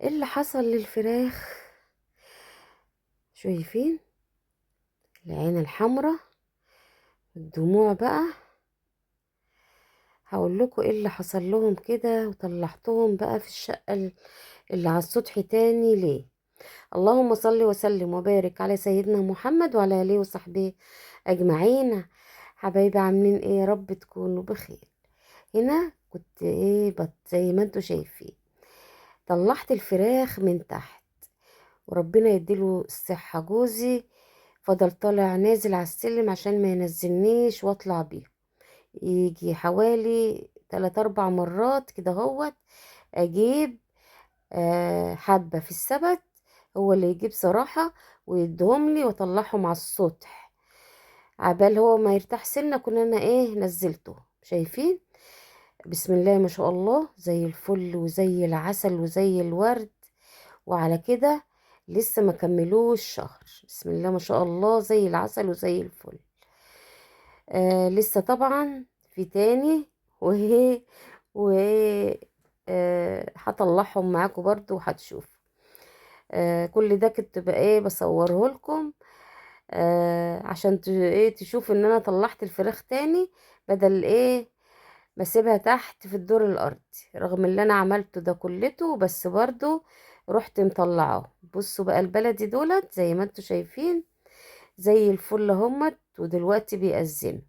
ايه اللي حصل للفراخ؟ شايفين العين الحمراء، الدموع بقى. هقول لكم ايه اللي حصل لهم كده، وطلعتهم بقى في الشقة اللي على السطح تاني ليه. اللهم صل وسلم وبارك على سيدنا محمد وعلى اله وصحبه اجمعين. حبايبي عاملين ايه؟ يا رب تكونوا بخير. هنا كنت زي ما انتوا شايفين، طلعت الفراخ من تحت، وربنا يديله الصحة. جوزي فضل طالع نازل على السلم عشان ما ينزلنيش واطلع بيه، يجي حوالي 3 4 مرات كده هوت. اجيب حبة في السبت، هو اللي يجيب صراحة ويدهم لي واطلعهم على السطح. عبال هو ما يرتاح سنة كنا انا نزلته. شايفين؟ بسم الله ما شاء الله، زي الفل وزي العسل وزي الورد. وعلى كده لسه ما كملوش شهر. بسم الله ما شاء الله، زي العسل وزي الفل. لسه طبعا في تاني وهي و هطلعهم معاكم برضو وهتشوف. كل ده كنت بقى بصوره لكم، عشان تشوف ان انا طلعت الفراخ تاني، بدل ما اسيبها تحت في الدور الارضي. رغم اللي انا عملته ده كلته، بس برضو رحت مطلعاه. بصوا بقى البلدي دولت زي ما انتوا شايفين، زي الفل همت، ودلوقتي بيأذنوا.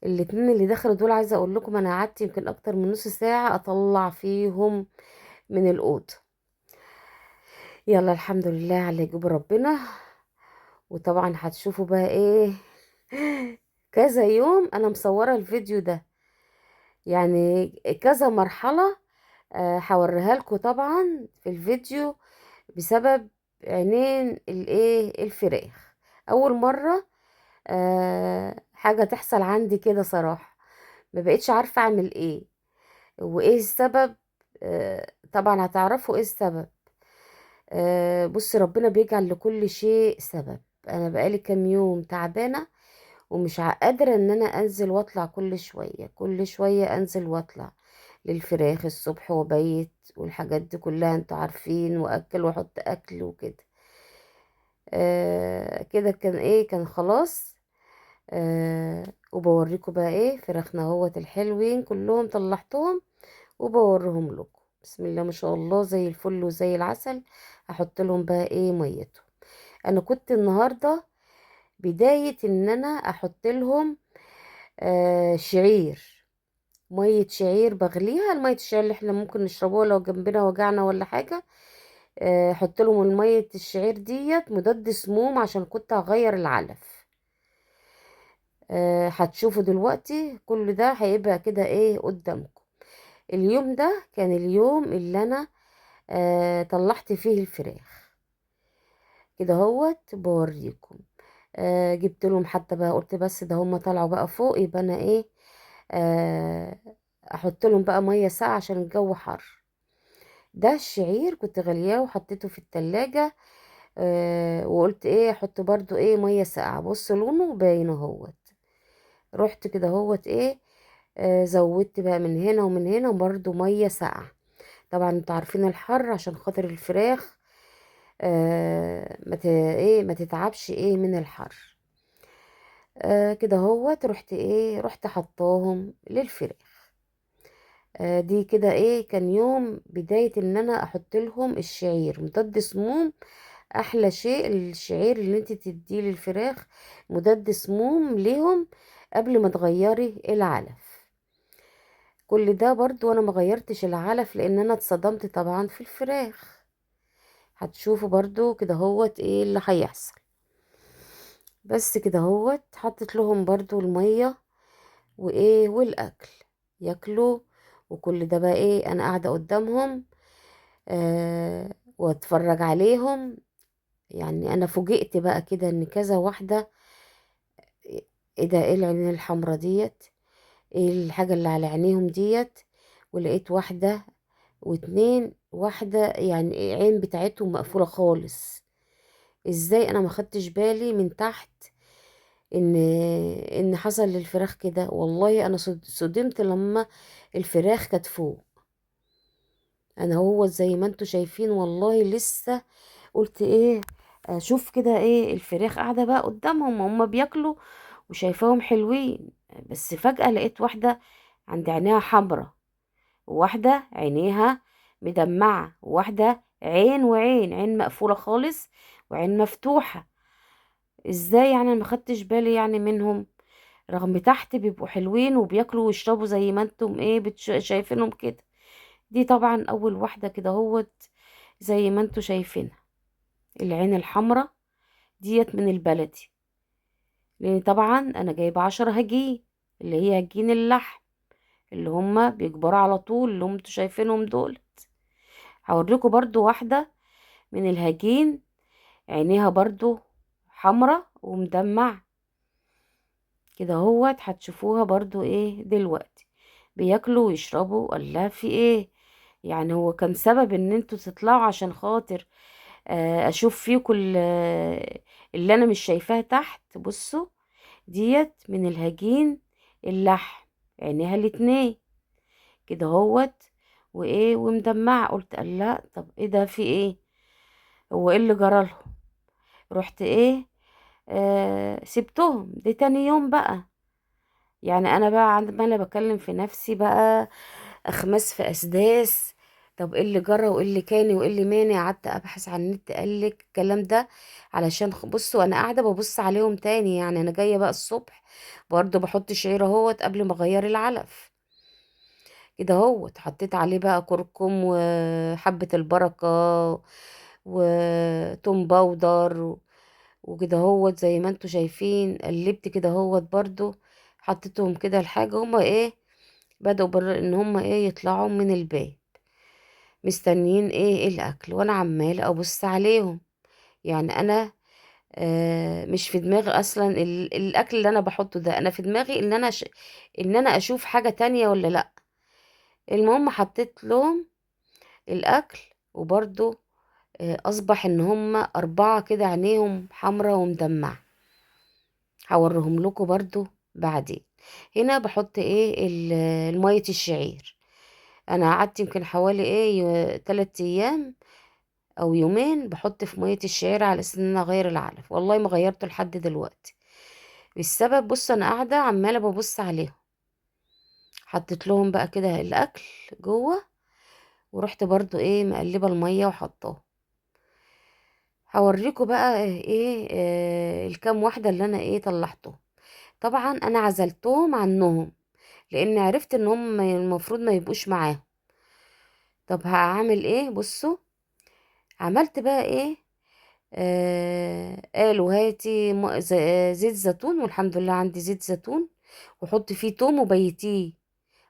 الاتنين اللي دخلوا دول، عايزه اقول لكم انا قعدت يمكن اكتر من نص ساعه اطلع فيهم من الاوضه. يلا الحمد لله على اللي يجيب ربنا. وطبعا هتشوفوا بقى كذا يوم انا مصوره الفيديو ده، يعني كذا مرحله. هوريها لكم طبعا في الفيديو، بسبب عينين الفراخ. اول مره حاجه تحصل عندي كده صراحه، ما بقتش عارفه اعمل وايه السبب. طبعا هتعرفوا ايه السبب. بص، ربنا بيجعل لكل شيء سبب. انا بقالي كام يوم تعبانه، ومش قادره ان انا انزل واطلع. كل شويه كل شويه انزل واطلع للفراخ الصبح وبيت والحاجات دي كلها، انتوا عارفين، واكل واحط اكل وكده. كده كان كان خلاص. وبوريكم بقى فراخنا اهوت الحلوين كلهم طلعتهم وبوريهم لكم. بسم الله ما شاء الله، زي الفل وزي العسل. هحط لهم بقى ميته. انا كنت النهارده بدايه ان انا احط لهم شعير. ميه شعير بغليها، الميه الشعير اللي احنا ممكن نشربوها لو جنبنا وجعنا ولا حاجه. احط لهم الميه الشعير ديت مضاد سموم، عشان كنت هغير العلف. هتشوفوا دلوقتي كل ده هيبقى كده قدامكم. اليوم ده كان اليوم اللي انا طلعت فيه الفراخ. كده هوت بوريكم. جبت لهم حتى بقى، قلت بس ده هم طلعوا بقى فوق، يبقى انا آه احط لهم بقى ميه ساقعه عشان الجو حر. ده الشعير كنت غلياه وحطيته في التلاجة. وقلت احط برضو ميه ساقعه. بص لونه باين اهوت. رحت كده هوت زودت بقى من هنا ومن هنا برضو ميه ساقعه. طبعا انتوا عارفين الحر، عشان خاطر الفراخ ما ما تتعبش من الحر. كده هوت. رحت حطاهم للفراخ. دي كده كان يوم بداية ان انا احط لهم الشعير مضاد سموم. احلى شيء الشعير اللي انت تديه للفراخ مضاد سموم ليهم قبل ما تغيري العلف. كل ده برضو انا ما غيرتش العلف، لان انا اتصدمت طبعا في الفراخ. هتشوفوا برضو كده هوت اللي هيحصل. بس كده هوت حطيت لهم برضو المية والاكل ياكلوا. وكل ده بقى انا قاعدة قدامهم واتفرج عليهم. يعني انا فوجئت بقى كده ان كذا واحدة. ايه ده؟ ايه العينين الحمرا ديت؟ ايه الحاجة اللي على عينيهم ديت؟ ولقيت واحدة واتنين، واحدة يعني عين بتاعتهم مقفولة خالص. ازاي انا ما خدتش بالي من تحت ان حصل للفراخ كده؟ والله انا صدمت لما الفراخ كانت فوق. انا هو زي ما انتوا شايفين والله لسه قلت ايه اشوف كده ايه الفراخ قاعده بقى قدامهم هما بياكلوا وشايفاهم حلوين. بس فجأة لقيت واحده عند عينيها حمرا، وواحده عينيها مدمعه، وواحده عين وعين، عين مقفوله خالص وعين مفتوحه. ازاي يعني؟ أنا ما خدتش بالي يعني منهم، رغم تحت بيبقوا حلوين وبياكلوا ويشربوا زي ما انتم ايه شايفينهم كده. دي طبعا اول واحده كده هوت زي ما انتوا شايفينها، العين الحمراء ديت من البلدي، لان طبعا انا جايبه 10 هجين، اللي هي هجين اللحم اللي هما بيكبروا على طول اللي هم انتوا شايفينهم دول. هوريكم برضو واحده من الهجين عينيها برضو حمراء ومدمعه كده هوت، هتشوفوها برضو ايه دلوقتي بياكلوا ويشربوا. الله في ايه يعني؟ هو كان سبب ان انتوا تطلعوا عشان خاطر اشوف فيكم اللي انا مش شايفاها تحت؟ بصوا ديت من الهجين اللحم، عينيها الاتنين كده هوت وايه ومدمعة. قلت لا طب ايه ده؟ في ايه؟ هو ايه اللي جرالهم؟ رحت ايه سبتهم. دي تاني يوم بقى، يعني انا بقى عندما انا بكلم في نفسي بقى اخماس في اسداس، طب ايه اللي جرى وايه اللي كان وايه اللي مانع؟ قعدت ابحث عن النت، قالك الكلام ده علشان بصوا انا قاعده ببص عليهم تاني، يعني انا جايه بقى الصبح برضو بحط شعير اهوت قبل ما اغير العلف كده اهوت، حطيت عليه بقى كركم وحبه البركه وتوم باودر وكده هوت زي ما انتوا شايفين. قلبت كده هوت برضو، حطيتهم كده الحاجة هما ايه بدأوا ان هما ايه يطلعوا من البيت مستنيين ايه الاكل، وانا عمالة ابص عليهم. يعني انا مش في دماغي اصلا الاكل اللي انا بحطه ده، انا في دماغي ان انا ان انا اشوف حاجة تانية ولا لا. المهم حطيت لهم الاكل، وبرضو اصبح ان هما 4 كده عينيهم حمرا ومدمعة. هوريهم لكم برضو بعدين. هنا بحط ايه المية الشعير. انا قعدت يمكن حوالي ايه 3 ايام او يومين بحط في مية الشعير على اساس ان انا اغير العلف، والله ما غيرته لحد دلوقتي. السبب بص انا قاعدة عمالة ببص عليهم. حطيت لهم بقى كده الاكل جوه، ورحت برضو ايه مقلبة المية وحطاه. هوريكم بقى ايه الكام واحدة اللي انا ايه طلعتهم. طبعا انا عزلتهم عنهم لان عرفت ان هم المفروض ما يبقوش معاهم. طب هعمل ايه؟ بصوا عملت بقى ايه قالوا هاتي زيت زيتون، والحمد لله عندي زيت زيتون، وحط فيه توم وبيتيه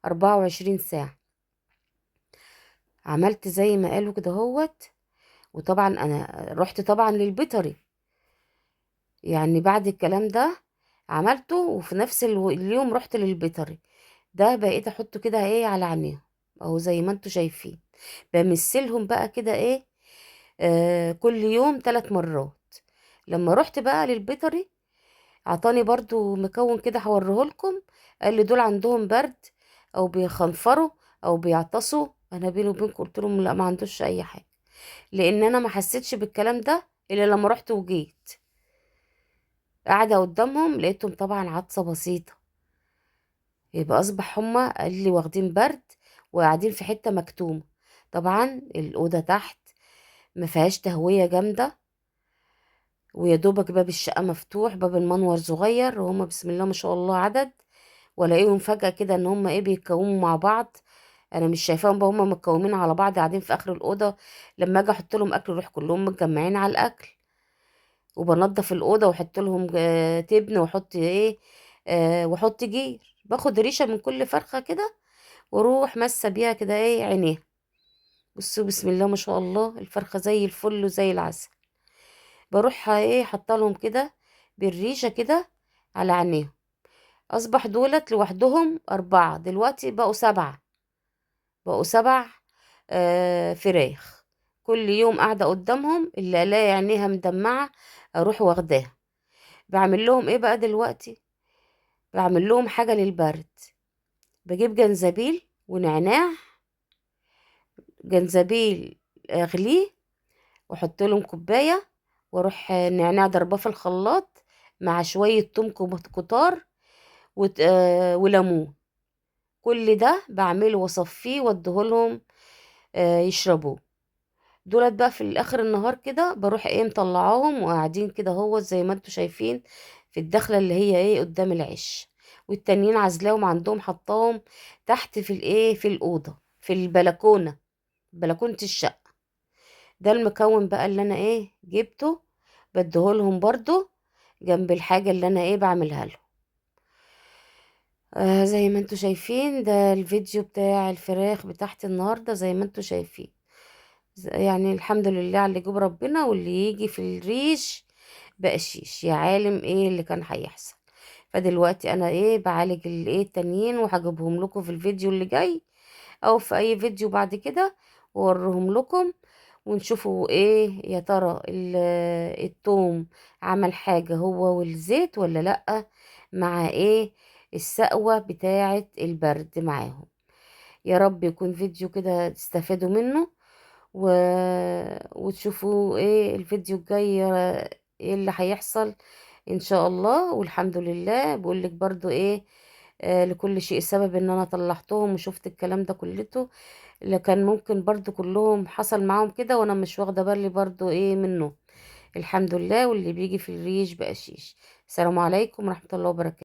24 ساعة. عملت زي ما قالوا كده هوت. وطبعا انا رحت طبعا للبيطري، يعني بعد الكلام ده عملته، وفي نفس اليوم رحت للبيطري ده بقيت احطه كده ايه على عينيهم اهو زي ما انتوا شايفين. بمثلهم بقى كده ايه كل يوم 3 مرات. لما رحت بقى للبيطري عطاني برضو مكون كده هوريهولكم، قال لي دول عندهم برد او بيخنفروا او بيعطسوا. انا بيني وبينكم قلت لهم لا ما عندوش اي حاجه، لان انا ما حسيتش بالكلام ده الا لما رحت وجيت قاعده قدامهم لقيتهم طبعا عطسه بسيطه. يبقى اصبح هما قال لي واخدين برد وقاعدين في حته مكتومه. طبعا الاوضه تحت ما فيهاش تهويه جامده، ويا دوبك باب الشقة مفتوح، باب المنور صغير، وهم بسم الله ما شاء الله عدد. والاقيهم فجأة كده ان هم ايه بيتكوموا مع بعض. انا مش شايفاهم بقى هم متكومين على بعض قاعدين في اخر الأوضة. لما اجي احط لهم اكل يروح كلهم متجمعين على الاكل. وبنضف الأوضة واحط لهم تبن واحط ايه واحط جير، باخد ريشة من كل فرخة كده واروح ماسة بيها كده ايه عينيها. بصوا بسم الله ما شاء الله الفرخة زي الفل وزي العسل. بروح ايه حاطه لهم كده بالريشه كده على عينيهم. اصبح دولت لوحدهم 4، دلوقتي بقوا 7. بقوا 7 فراخ. كل يوم قاعده قدامهم اللي الاقي عينيها مدمعه اروح واخداها. بعمل لهم ايه بقى دلوقتي؟ بعمل لهم حاجه للبرد. بجيب جنزبيل ونعناع جنزبيل اغليه واحط لهم كوبايه، واروح نعناع ضرباه في الخلاط مع شويه توم كتار وليمون. كل ده بعمله واصفيه واديهولهم يشربوه. دولت بقى في الاخر النهار كده بروح ايه مطلعاهم وقاعدين كده هو زي ما انتوا شايفين في الدخلة اللي هي ايه قدام العش، والتانيين عازلاهم عندهم حطاهم تحت في الايه في الأوضة في البلكونة، بلكونة الشقة. ده المكون بقى اللي انا ايه جبته بديهولهم برضو جنب الحاجة اللي انا ايه بعملها لهم. زي ما انتوا شايفين ده الفيديو بتاع الفراخ بتاعت النهاردة زي ما انتوا شايفين. يعني الحمد لله على اللي جاب ربنا، واللي يجي في الريش بقشيش يا عالم ايه اللي كان هيحصل. فدلوقتي انا ايه بعالج الايه التانيين وهجيبهم لكم في الفيديو اللي جاي او في اي فيديو بعد كده واوريهم لكم، ونشوفوا ايه يا ترى التوم عمل حاجة هو والزيت ولا لأ، مع ايه السقوة بتاعة البرد معاهم. يا رب يكون فيديو كده تستفادوا منه و... وتشوفوا ايه الفيديو الجاي ايه اللي هيحصل ان شاء الله. والحمد لله بقولك برضو ايه لكل شيء سبب ان انا طلعتهم وشفت الكلام ده كلته، لكن ممكن برضو كلهم حصل معاهم كده وانا مش واخده بالي برضو ايه منه. الحمد لله، واللي بيجي في الريش بقشيش. السلام عليكم ورحمه الله وبركاته.